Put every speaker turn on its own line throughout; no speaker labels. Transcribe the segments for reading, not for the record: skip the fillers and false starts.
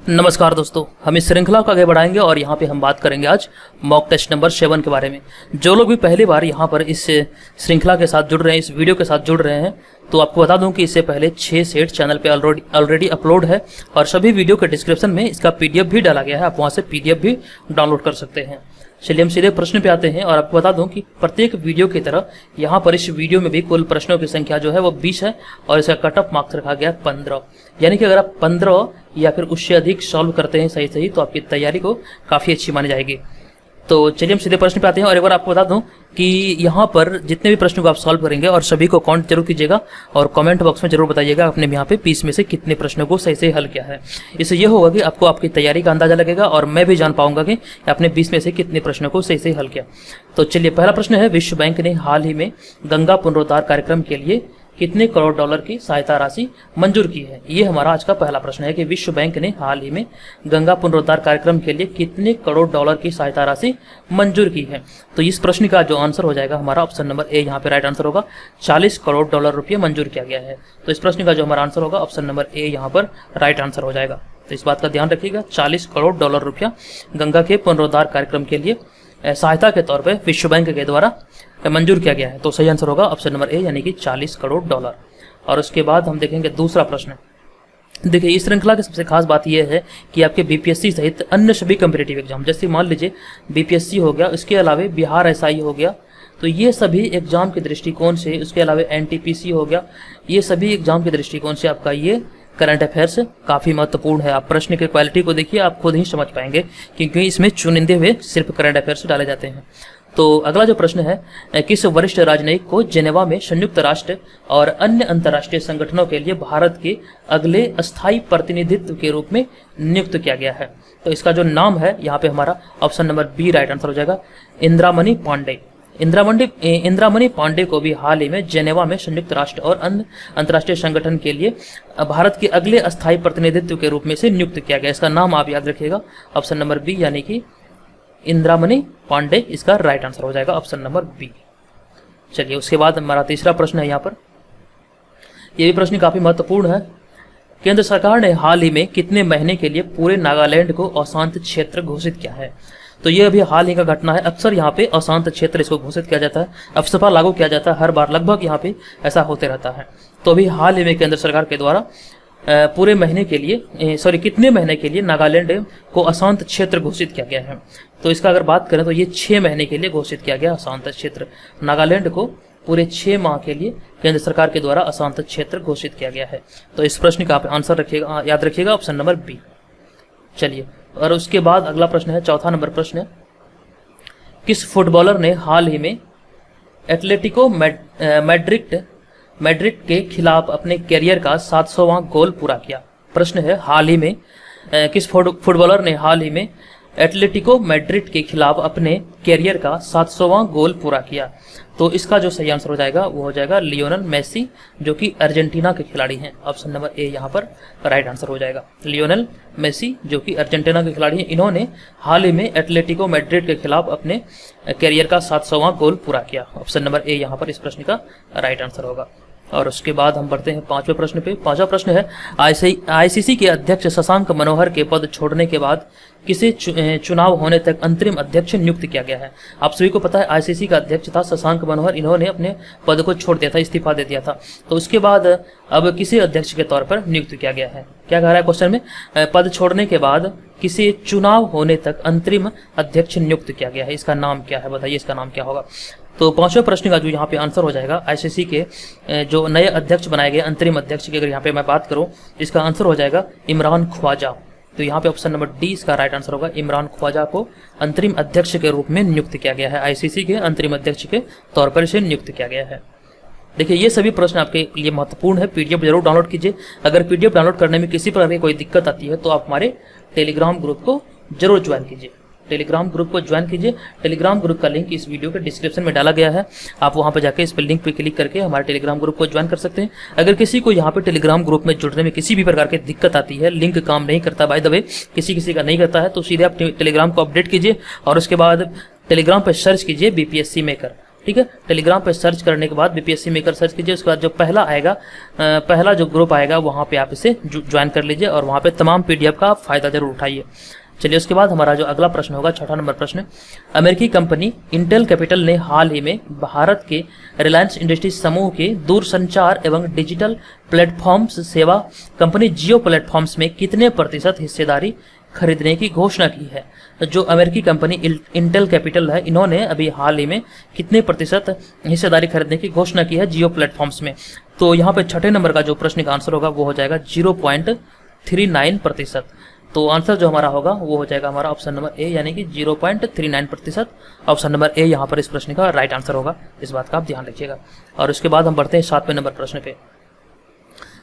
नमस्कार दोस्तों, हम इस श्रृंखला को आगे बढ़ाएंगे और यहाँ पे हम बात करेंगे आज मॉक टेस्ट नंबर 7 के बारे में। जो लोग भी पहली बार यहाँ पर इस श्रृंखला के साथ जुड़ रहे हैं, इस वीडियो के साथ जुड़ रहे हैं, तो आपको बता दूं कि इससे पहले 6 सेट चैनल पे ऑलरेडी अपलोड है और सभी वीडियो के डिस्क्रिप्शन में इसका पीडीएफ भी डाला गया है, आप वहाँ से पीडीएफ भी डाउनलोड कर सकते हैं। चलिए हम सीधे प्रश्न पे आते हैं और आपको बता दूं कि प्रत्येक वीडियो की तरह यहाँ पर इस वीडियो में भी कुल प्रश्नों की संख्या जो है वो 20 है और इसका कट ऑफ मार्क्स रखा गया 15। यानी कि अगर आप 15 या फिर उससे अधिक सॉल्व करते हैं सही तो आपकी तैयारी को काफ़ी अच्छी मानी जाएगी। तो चलिए हम सीधे प्रश्न पे आते हैं और एक बार आपको बता दूं कि यहाँ पर जितने भी प्रश्नों को आप सॉल्व करेंगे और सभी को काउंट जरूर कीजिएगा और कमेंट बॉक्स में जरूर बताइएगा आपने यहाँ पे 20 में से कितने प्रश्नों को सही से हल किया है। इससे ये होगा कि आपको आपकी तैयारी का अंदाजा लगेगा और मैं भी जान पाऊंगा कि आपने 20 में से कितने प्रश्नों को सही से हल किया। तो चलिए पहला प्रश्न है, विश्व बैंक ने हाल ही में गंगा पुनरुद्धार कार्यक्रम के लिए कितने करोड़ डॉलर की सहायता राशि मंजूर की है। ये हमारा आज का पहला प्रश्न है कि विश्व बैंक ने हाल ही में गंगा पुनरुद्धार कार्यक्रम के लिए कितने करोड़ डॉलर की सहायता राशि मंजूर की है। तो इस प्रश्न का जो आंसर हो जाएगा हमारा ऑप्शन नंबर ए यहाँ पे राइट आंसर होगा। 40 करोड़ डॉलर रुपये मंजूर किया गया है। तो इस प्रश्न का जो हमारा आंसर होगा ऑप्शन नंबर ए यहाँ पर राइट आंसर हो जाएगा। तो इस बात का ध्यान रखिएगा, 40 करोड़ डॉलर रुपया गंगा के पुनरुद्धार कार्यक्रम के लिए सहायता के तौर पर विश्व बैंक के द्वारा मंजूर किया गया है। तो सही आंसर होगा ऑप्शन नंबर ए यानी कि 40 करोड़ डॉलर। और उसके बाद हम देखेंगे दूसरा प्रश्न। देखिए इस श्रृंखला की सबसे खास बात यह है कि आपके बीपीएससी सहित अन्य सभी कम्पिटेटिव एग्जाम, जैसे मान लीजिए बीपीएससी हो गया, इसके अलावा बिहार एसआई हो गया, तो ये सभी एग्जाम के दृष्टिकोण से, उसके अलावा एनटीपीसी हो गया, ये सभी एग्जाम के दृष्टिकोण से आपका ये करंट अफेयर्स काफ़ी महत्वपूर्ण है। आप प्रश्न की क्वालिटी को देखिए, आप खुद ही समझ पाएंगे क्योंकि इसमें चुनिंदे हुए सिर्फ करंट अफेयर्स डाले जाते हैं। तो अगला जो प्रश्न है, किस वरिष्ठ राजनयिक को जेनेवा में संयुक्त राष्ट्र और अन्य अंतर्राष्ट्रीय संगठनों के लिए भारत के अगले अस्थायी प्रतिनिधित्व के रूप में नियुक्त किया गया है। तो इसका जो नाम है यहाँ पे हमारा option number B right answer हो जाएगा, इंदिरामणि पांडे। इंदिरामणि पांडे को भी हाल ही में जेनेवा में संयुक्त राष्ट्र और अन्य अंतर्राष्ट्रीय संगठन के लिए भारत के अगले अस्थायी प्रतिनिधित्व के रूप में से नियुक्त किया गया। इसका नाम आप याद रखिएगा, ऑप्शन नंबर बी यानी कि इंदिरामणि पांडे इसका राइट आंसर हो जाएगा, ऑप्शन नंबर बी। चलिए उसके बाद हमारा तीसरा प्रश्न है यहाँ पर, यह भी प्रश्न काफी महत्वपूर्ण है। केंद्र सरकार ने हाल ही में कितने महीने के लिए पूरे नागालैंड को अशांत क्षेत्र घोषित किया है। तो ये अभी हाल ही का घटना है। अक्सर यहाँ पे अशांत क्षेत्र इसको घोषित किया जाता है, अफसफा लागू किया जाता है, हर बार लगभग यहाँ पे ऐसा होते रहता है। तो अभी हाल ही में केंद्र सरकार के द्वारा पूरे महीने के लिए कितने महीने के लिए नागालैंड को अशांत क्षेत्र घोषित किया गया है। तो इसका अगर बात करें तो ये 6 महीने के लिए घोषित किया गया अशांत क्षेत्र। नागालैंड को पूरे 6 माह के लिए केंद्र सरकार के द्वारा अशांत क्षेत्र घोषित किया गया है। तो इस प्रश्न का आप आंसर रखिएगा, याद रखिएगा, ऑप्शन नंबर बी। चलिए और उसके बाद अगला प्रश्न है, चौथा नंबर प्रश्न है, किस फुटबॉलर ने हाल ही में एटलेटिको मैड्रिड के खिलाफ अपने कैरियर का 700वां गोल पूरा किया। प्रश्न है हाल ही में किस फुटबॉलर ने हाल ही में एटलेटिको मैड्रिड के खिलाफ अपने कैरियर का 700वां गोल पूरा किया। तो इसका जो सही आंसर हो जाएगा वो हो जाएगा लियोनेल मेसी, जो कि अर्जेंटीना के खिलाड़ी हैं। ऑप्शन नंबर ए यहाँ पर राइट आंसर हो जाएगा, लियोनेल मेसी जो कि अर्जेंटीना के खिलाड़ी हैं। इन्होंने हाल ही में एटलेटिको मैड्रिड के खिलाफ अपने कैरियर का 700वां गोल पूरा किया। ऑप्शन नंबर ए यहाँ पर इस प्रश्न का राइट आंसर होगा। और उसके बाद हम बढ़ते हैं पांचवें प्रश्न पे। पांचवा प्रश्न है, आईसीसी के अध्यक्ष शशांक मनोहर के पद छोड़ने के बाद किसे चुनाव होने तक अंतरिम अध्यक्ष नियुक्त किया गया है। आप सभी को पता है आईसीसी का अध्यक्ष था शशांक मनोहर, इन्होंने अपने पद को छोड़ दिया था, इस्तीफा दे दिया था। तो उसके बाद अब किसे अध्यक्ष के तौर पर नियुक्त किया गया है। क्या कह रहा है क्वेश्चन में, पद छोड़ने के बाद किसे चुनाव होने तक अंतरिम अध्यक्ष नियुक्त किया गया है, इसका नाम क्या है, बताइए इसका नाम क्या होगा। तो पांचवें प्रश्न का जो यहाँ पे आंसर हो जाएगा, आईसीसी के जो नए अध्यक्ष बनाए गए अंतरिम अध्यक्ष की अगर यहाँ पे मैं बात करूँ, इसका आंसर हो जाएगा इमरान ख्वाजा। तो यहाँ पे ऑप्शन नंबर डी इसका राइट आंसर होगा, इमरान ख्वाजा को अंतरिम अध्यक्ष के रूप में नियुक्त किया गया है। आईसीसी के अंतरिम अध्यक्ष के तौर पर इसे नियुक्त किया गया है। देखिए ये सभी प्रश्न आपके लिए महत्वपूर्ण है, पीडीएफ जरूर डाउनलोड कीजिए। अगर पीडीएफ डाउनलोड करने में किसी प्रकार की कोई दिक्कत आती है तो आप हमारे टेलीग्राम ग्रुप को जरूर ज्वाइन कीजिए। टेलीग्राम ग्रुप को ज्वाइन कीजिए। टेलीग्राम ग्रुप का लिंक इस वीडियो के डिस्क्रिप्शन में डाला गया है, आप वहां पर जाकर इस पर लिंक पे क्लिक करके हमारे टेलीग्राम ग्रुप को ज्वाइन कर सकते हैं। अगर किसी को यहाँ पे टेलीग्राम ग्रुप में जुड़ने में किसी भी प्रकार की दिक्कत आती है, लिंक काम नहीं करता, बाय द वे किसी का नहीं करता है, तो सीधे आप टेलीग्राम को अपडेट कीजिए और उसके बाद टेलीग्राम पर सर्च कीजिए बीपीएससी मेकर। ठीक है। टेलीग्राम पे सर्च करने के बाद बीपीएससी मेकर सर्च कीजिए, उसके बाद जो पहला आएगा, पहला जो ग्रुप आएगा वहाँ पे आप इसे ज्वाइन कर लीजिए और वहाँ पे तमाम पीडीएफ का आप फायदा जरूर उठाइए। चलिए उसके बाद हमारा जो अगला प्रश्न होगा, 6वां नंबर प्रश्न, अमेरिकी कंपनी इंटेल कैपिटल ने हाल ही में भारत के रिलायंस इंडस्ट्रीज समूह के दूरसंचार एवं डिजिटल प्लेटफॉर्म्स सेवा कंपनी जियो प्लेटफॉर्म्स में कितने प्रतिशत हिस्सेदारी खरीदने की घोषणा की है। जो अमेरिकी कंपनी इंटेल कैपिटल है, इन्होंने अभी हाल ही में कितने प्रतिशत हिस्सेदारी खरीदने की घोषणा की है जियो प्लेटफॉर्म्स में। तो यहाँ पे 6ठे नंबर का जो प्रश्न का आंसर होगा वो हो जाएगा 0.39%। तो आंसर जो हमारा होगा वो हो जाएगा हमारा ऑप्शन नंबर ए, यानी कि 0.39%। ऑप्शन नंबर ए यहाँ पर इस प्रश्न का राइट आंसर होगा, इस बात का आप ध्यान रखिएगा। और उसके बाद हम बढ़ते हैं 7वें नंबर प्रश्न पे।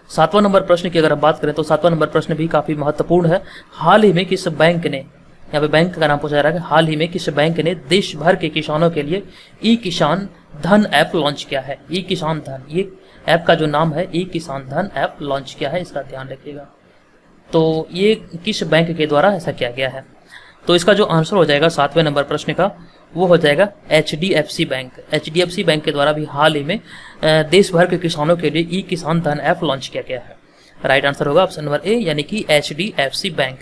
7वां नंबर प्रश्न की अगर हम बात करें तो 7वां नंबर प्रश्न भी काफी महत्वपूर्ण है। हाल ही में किस बैंक ने, यहाँ पे बैंक का नाम पूछा जा रहा है, हाल ही में किस बैंक ने देश भर के किसानों के लिए ई किसान धन ऐप लॉन्च किया है। ई किसान धन, ये ऐप का जो नाम है ई किसान धन ऐप लॉन्च किया है, इसका ध्यान रखिएगा। तो ये किस बैंक के द्वारा ऐसा किया गया है। तो इसका जो आंसर हो जाएगा 7वें नंबर प्रश्न का वो हो जाएगा HDFC बैंक। HDFC बैंक के द्वारा भी हाल ही में देश भर के किसानों के लिए ई किसान धन ऐप लॉन्च किया गया है। राइट आंसर होगा ऑप्शन नंबर ए, यानी कि HDFC बैंक।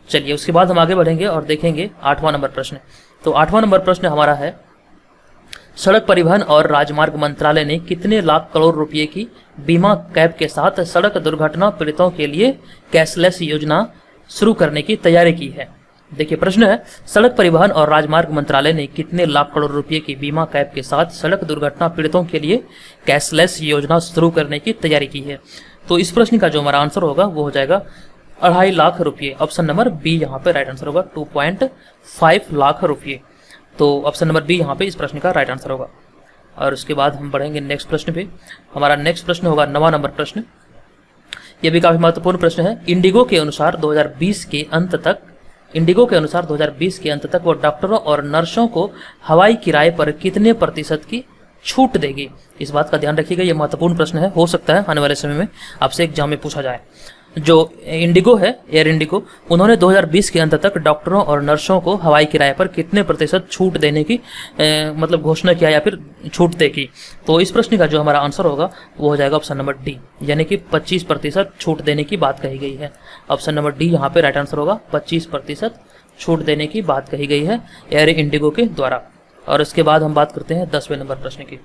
चलिए उसके बाद हम आगे बढ़ेंगे और देखेंगे 8वां नंबर प्रश्न। तो 8वां नंबर प्रश्न हमारा है, सड़क परिवहन और राजमार्ग मंत्रालय ने कितने लाख करोड़ रुपए की बीमा कैप के साथ सड़क दुर्घटना पीड़ितों के लिए कैशलेस योजना शुरू करने की तैयारी की है। देखिए प्रश्न है, सड़क परिवहन और राजमार्ग मंत्रालय ने कितने लाख करोड़ रुपए की बीमा कैप के साथ सड़क दुर्घटना पीड़ितों के लिए कैशलेस योजना शुरू करने की तैयारी की है। तो इस प्रश्न का जो हमारा आंसर होगा वो हो जाएगा 2.5 लाख रुपये। ऑप्शन नंबर बी यहाँ पे राइट आंसर होगा, 2.5 लाख रुपये। तो ऑप्शन नंबर बी यहाँ पे इस प्रश्न का राइट आंसर होगा। और उसके बाद हम बढ़ेंगे नेक्स्ट प्रश्न पे। हमारा नेक्स्ट प्रश्न होगा 9वां नंबर प्रश्न। ये भी काफी महत्वपूर्ण प्रश्न है। इंडिगो के अनुसार 2020 के अंत तक वो डॉक्टरों और नर्सों को हवाई किराए पर कितने प्रतिशत की छूट देगी। इस बात का ध्यान रखिएगा, ये महत्वपूर्ण प्रश्न है, हो सकता है आने वाले समय में आपसे एग्जाम में पूछा जाए। जो इंडिगो है, एयर इंडिगो, उन्होंने 2020 के अंत तक डॉक्टरों और नर्सों को हवाई किराए पर कितने प्रतिशत छूट देने की मतलब घोषणा किया या फिर छूट देगी। तो इस प्रश्न का जो हमारा आंसर होगा वो हो जाएगा ऑप्शन नंबर डी, यानी कि 25% छूट देने की बात कही गई है। ऑप्शन नंबर डी यहाँ पे राइट आंसर होगा, 25% छूट देने की बात कही गई है एयर इंडिगो के द्वारा। और इसके बाद हम बात करते हैं 10वें नंबर प्रश्न की।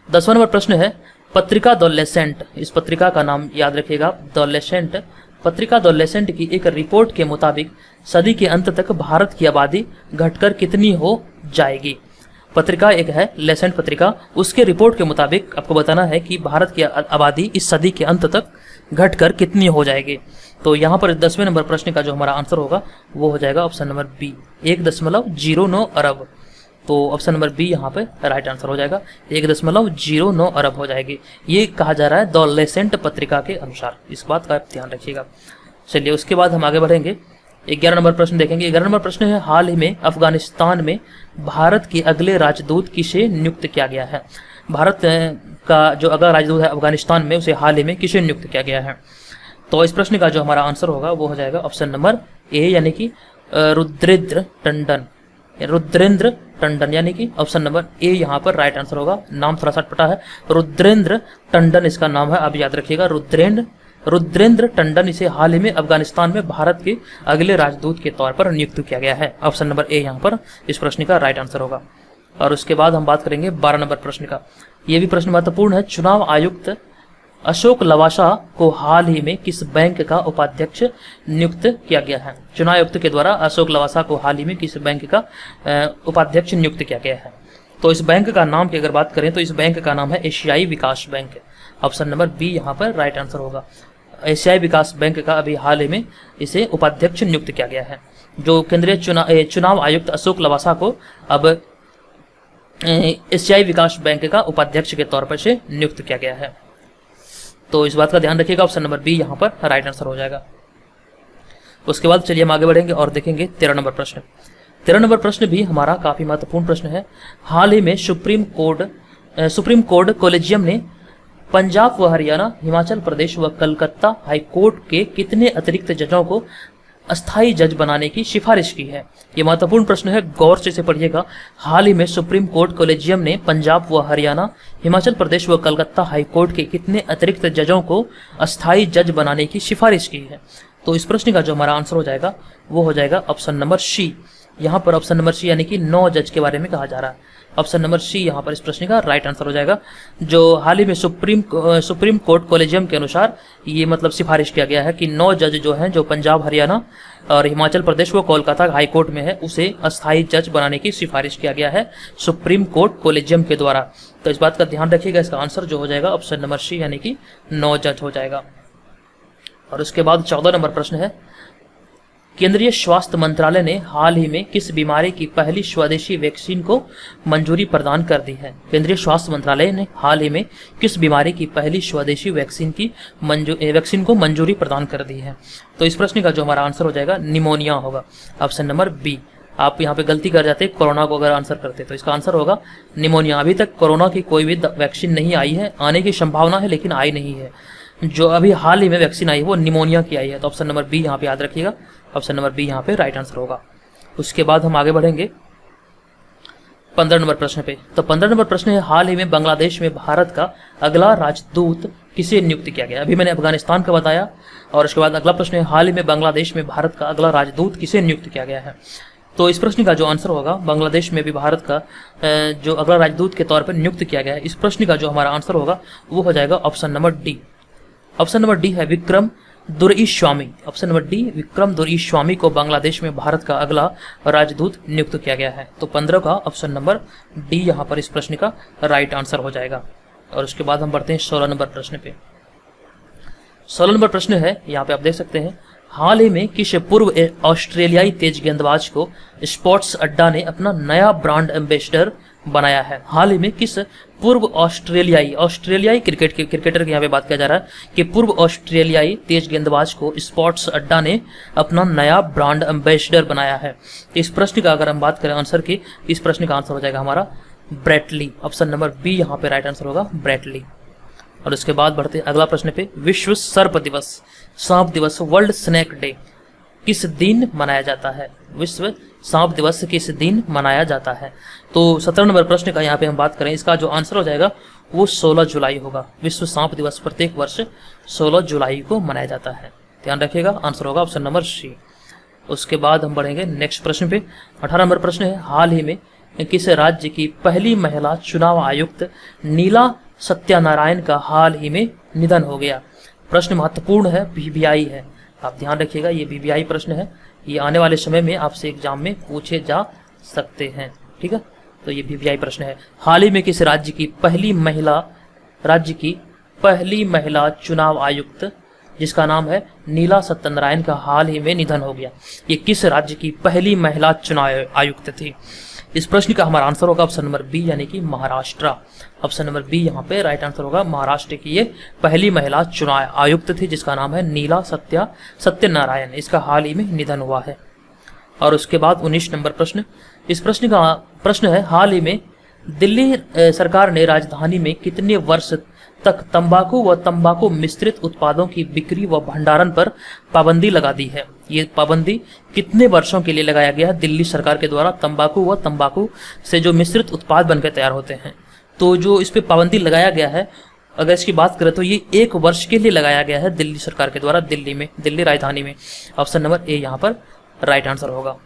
10वां नंबर प्रश्न है, पत्रिका द लेसेंट, इस पत्रिका का नाम याद रखिएगा, द लेसेंट। पत्रिका द लेसेंट की एक रिपोर्ट के मुताबिक सदी के अंत तक भारत की आबादी घटकर कितनी हो जाएगी। पत्रिका एक है लेसेंट पत्रिका, उसके रिपोर्ट के मुताबिक आपको बताना है कि भारत की आबादी इस सदी के अंत तक घटकर कितनी हो जाएगी। तो यहाँ पर 10वें नंबर प्रश्न का जो हमारा आंसर होगा वो हो जाएगा ऑप्शन नंबर बी, 1.09 अरब। तो ऑप्शन नंबर बी यहाँ पे राइट आंसर हो जाएगा, 1.09 अरब हो जाएगी। ये कहा जा रहा है द लेसेंट पत्रिका के अनुसार, इस बात का ध्यान रखिएगा। चलिए उसके बाद हम आगे बढ़ेंगे, 11 नंबर प्रश्न देखेंगे। 11 नंबर प्रश्न है, हाल ही में अफगानिस्तान में भारत के अगले राजदूत किसे नियुक्त किया गया है। भारत का जो अगला राजदूत है अफगानिस्तान में, उसे हाल ही में किसे नियुक्त किया गया है। तो इस प्रश्न का जो हमारा आंसर होगा वो हो जाएगा ऑप्शन नंबर ए, यानी कि रुद्रेंद्र टंडन, यानी कि ऑप्शन नंबर ए यहाँ पर राइट आंसर होगा। नाम थोड़ा सा अटपटा है, रुद्रेंद्र टंडन इसका नाम है, आप याद रखिएगा, रुद्रेंद्र टंडन। इसे हाल ही में अफगानिस्तान में भारत के अगले राजदूत के तौर पर नियुक्त किया गया है। ऑप्शन नंबर ए यहाँ पर इस प्रश्न का राइट आंसर होगा। और उसके बाद हम बात करेंगे 12 नंबर प्रश्न का। ये भी प्रश्न महत्वपूर्ण है। चुनाव आयुक्त अशोक लवासा को हाल ही में किस बैंक का उपाध्यक्ष नियुक्त किया गया है। चुनाव आयुक्त के द्वारा अशोक लवासा को हाल ही में किस बैंक का उपाध्यक्ष नियुक्त किया गया है। तो इस बैंक का नाम की अगर बात करें तो इस बैंक का नाम है एशियाई विकास बैंक। ऑप्शन नंबर बी यहाँ पर राइट आंसर होगा। एशियाई विकास बैंक का अभी हाल ही में इसे उपाध्यक्ष नियुक्त किया गया है। जो केंद्रीय चुनाव आयुक्त अशोक लवासा को अब एशियाई विकास बैंक का उपाध्यक्ष के तौर पर से नियुक्त किया गया है। तो इस बात का ध्यान रखिएगा, ऑप्शन नंबर बी यहाँ पर राइट आंसर हो जाएगा। उसके बाद चलिए हम आगे बढ़ेंगे और देखेंगे 13 नंबर प्रश्न। 13 नंबर प्रश्न भी हमारा काफी महत्वपूर्ण प्रश्न है। हाल ही में सुप्रीम कोर्ट कॉलेजियम ने पंजाब व हरियाणा, हिमाचल प्रदेश व कलकत्ता हाई कोर्ट के कितने अतिरिक्त जजों को अस्थायी जज बनाने की सिफारिश की है? ये महत्वपूर्ण प्रश्न है, गौर से इसे पढ़िएगा। हाल ही में सुप्रीम कोर्ट कॉलेजियम ने पंजाब व हरियाणा, हिमाचल प्रदेश व कलकत्ता हाई कोर्ट के कितने अतिरिक्त जजों को अस्थायी जज बनाने की सिफारिश की है? तो इस प्रश्न का जो हमारा आंसर हो जाएगा वो हो जाएगा ऑप्शन नंबर सी। यहाँ पर ऑप्शन नंबर सी यानी कि 9 जज के बारे में कहा जा रहा है। ऑप्शन नंबर सी यहाँ पर इस प्रश्न का राइट आंसर हो जाएगा। जो हाल ही में सुप्रीम कोर्ट कॉलेजियम के अनुसार ये मतलब सिफारिश किया गया है कि 9 जज जो हैं, जो पंजाब, हरियाणा और हिमाचल प्रदेश व कोलकाता हाई कोर्ट में है, उसे अस्थायी जज बनाने की सिफारिश किया गया है सुप्रीम कोर्ट कॉलेजियम के द्वारा। तो इस बात का ध्यान रखिएगा, इसका आंसर जो हो जाएगा ऑप्शन नंबर सी यानी कि 9 जज हो जाएगा। और उसके बाद 14 नंबर प्रश्न है, केंद्रीय स्वास्थ्य मंत्रालय ने हाल ही में किस बीमारी की पहली स्वदेशी वैक्सीन को मंजूरी प्रदान कर दी है? केंद्रीय स्वास्थ्य मंत्रालय ने हाल ही में किस बीमारी की पहली स्वदेशी वैक्सीन को मंजूरी प्रदान कर दी है? तो इस प्रश्न का जो हमारा आंसर हो जाएगा निमोनिया होगा, ऑप्शन नंबर बी। आप यहाँ पे गलती कर जाते, कोरोना को अगर आंसर करते तो इसका आंसर होगा निमोनिया। अभी तक कोरोना की कोई भी वैक्सीन नहीं आई है, आने की संभावना है लेकिन आई नहीं है। जो अभी हाल ही में वैक्सीन आई है वो निमोनिया की आई है। तो ऑप्शन नंबर बी यहाँ पे याद रखिएगा, ऑप्शन नंबर बी यहाँ पे राइट आंसर होगा। उसके बाद हम आगे बढ़ेंगे 15 नंबर प्रश्न पे। तो 15 नंबर प्रश्न है, हाल ही में बांग्लादेश में भारत का अगला राजदूत किसे नियुक्त किया गया? अभी मैंने अफगानिस्तान का बताया। और उसके बाद अगला प्रश्न है, हाल ही में बांग्लादेश में भारत का अगला राजदूत किसे नियुक्त किया गया है? तो इस प्रश्न का जो आंसर होगा, बांग्लादेश में भी भारत का जो अगला राजदूत के तौर पर नियुक्त किया गया है, इस प्रश्न का जो हमारा आंसर होगा वो हो जाएगा option number D. Option number D है Vikram Duraiswamy. Option number D, Vikram Duraiswamy को बांग्लादेश में भारत का अगला राजदूत नियुक्त किया गया है। तो 15 का ऑप्शन नंबर डी यहाँ पर इस प्रश्न का राइट आंसर हो जाएगा। और उसके बाद हम बढ़ते हैं 16 नंबर प्रश्न पे। 16 नंबर प्रश्न है, यहाँ पे आप देख सकते हैं, हाल ही में किस पूर्व ऑस्ट्रेलियाई तेज गेंदबाज को स्पोर्ट्स अड्डा ने अपना नया ब्रांड एम्बेसडर बनाया है? हाल ही में किस पूर्व ऑस्ट्रेलियाई क्रिकेटर की यहाँ पे बात किया जा रहा है कि पूर्व ऑस्ट्रेलियाई तेज गेंदबाज को स्पोर्ट्स अड्डा ने अपना नया ब्रांड एम्बेसडर बनाया है। तो इस प्रश्न का अगर हम बात करें आंसर की, इस प्रश्न का आंसर हो जाएगा हमारा ब्रेटली। ऑप्शन नंबर बी यहाँ पे राइट आंसर होगा, ब्रेटली। और उसके बाद बढ़ते अगला प्रश्न पे, विश्व सर्प दिवस, सांप दिवस, वर्ल्ड स्नेक डे किस दिन मनाया जाता है? विश्व सांप दिवस किस दिन मनाया जाता है? तो 17 नंबर प्रश्न का यहाँ पे हम बात करें, इसका जो आंसर हो जाएगा वो 16 जुलाई होगा। विश्व सांप दिवस प्रत्येक वर्ष 16 जुलाई को मनाया जाता है। ध्यान रखिएगा, आंसर होगा ऑप्शन नंबर सी। उसके बाद हम बढ़ेंगे नेक्स्ट प्रश्न पे। 18 नंबर प्रश्न है, हाल ही में किस राज्य की पहली महिला चुनाव आयुक्त नीला सत्यानारायण का हाल ही में निधन हो गया? प्रश्न महत्वपूर्ण है, बीबीआई है, आप ध्यान रखिएगा, ये बीबीआई प्रश्न है, ये आने वाले समय में आपसे एग्जाम में पूछे जा सकते हैं। ठीक है, तो ये बीबीआई प्रश्न है। हाल ही में किस राज्य की पहली महिला चुनाव आयुक्त जिसका नाम है नीला सत्यनारायण का हाल ही में निधन हो गया? ये किस राज्य की पहली महिला चुनाव आयुक्त थी? इस प्रश्न का हमारा आंसर होगा ऑप्शन नंबर बी यानी कि महाराष्ट्र। ऑप्शन नंबर बी यहाँ पे राइट आंसर होगा, महाराष्ट्र की ये पहली महिला चुनाव आयुक्त थी जिसका नाम है नीला सत्यनारायण। इसका हाल ही में निधन हुआ है। और उसके बाद 19 नंबर प्रश्न, इस प्रश्न का प्रश्न है, हाल ही में दिल्ली सरकार ने राजधानी में कितने वर्ष तक तंबाकू व तंबाकू मिश्रित उत्पादों की बिक्री व भंडारण पर पाबंदी लगा दी है? ये पाबंदी कितने वर्षों के लिए लगाया गया है दिल्ली सरकार के द्वारा तंबाकू व तंबाकू से जो मिश्रित उत्पाद बनकर तैयार होते हैं? तो जो इस पे पाबंदी लगाया गया है, अगर इसकी बात करें तो ये 1 वर्ष के लिए लगाया गया है दिल्ली सरकार के द्वारा, दिल्ली राजधानी में। ऑप्शन नंबर ए यहाँ पर राइट आंसर होगा।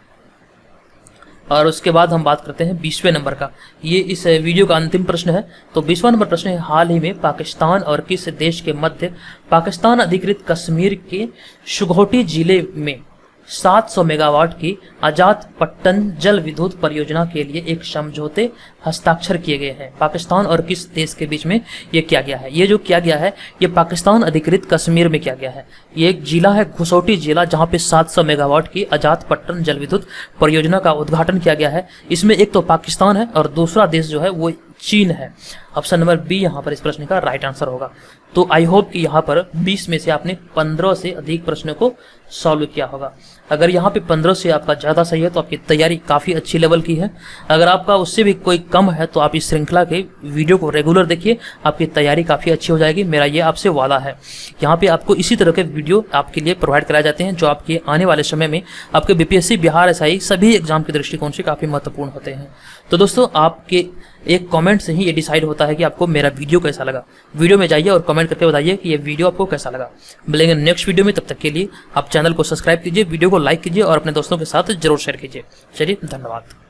और उसके बाद हम बात करते हैं 20वें नंबर का, ये इस वीडियो का अंतिम प्रश्न है। तो 20वां नंबर प्रश्न है, हाल ही में पाकिस्तान और किस देश के मध्य पाकिस्तान अधिकृत कश्मीर के शुघोटी जिले में 700 मेगावाट की आजाद पट्टन जल विद्युत परियोजना के लिए एक समझौते हस्ताक्षर किए गए हैं? पाकिस्तान और किस देश के बीच में ये किया गया है? ये जो किया गया है ये पाकिस्तान अधिकृत कश्मीर में किया गया है। ये एक जिला है घुसौटी जिला, जहां पे 700 मेगावाट की आजाद पट्टन जल विद्युत परियोजना का उद्घाटन किया गया है। इसमें एक तो पाकिस्तान है और दूसरा देश जो है वो चीन है। ऑप्शन नंबर बी यहाँ पर इस प्रश्न का राइट आंसर होगा। तो आई होप कि यहाँ पर 20 में से आपने 15 से अधिक प्रश्नों को सॉल्व किया होगा। अगर यहाँ पे 15 से आपका ज़्यादा सही है तो आपकी तैयारी काफ़ी अच्छी लेवल की है। अगर आपका उससे भी कोई कम है तो आप इस श्रृंखला के वीडियो को रेगुलर देखिए, आपकी तैयारी काफ़ी अच्छी हो जाएगी, मेरा ये आपसे वादा है। यहाँ पे आपको इसी तरह के वीडियो आपके लिए प्रोवाइड कराए जाते हैं जो आपके आने वाले समय में आपके बीपीएससी, बिहार एसआई सभी एग्जाम के दृष्टिकोण से काफ़ी महत्वपूर्ण होते हैं। तो दोस्तों, आपके एक कमेंट से ही ये डिसाइड होता है कि आपको मेरा वीडियो कैसा लगा। वीडियो में जाइए और कमेंट करके बताइए कि ये वीडियो आपको कैसा लगा। मिलेंगे नेक्स्ट वीडियो में, तब तक के लिए आप चैनल को सब्सक्राइब कीजिए, वीडियो को लाइक कीजिए और अपने दोस्तों के साथ जरूर शेयर कीजिए। चलिए, धन्यवाद।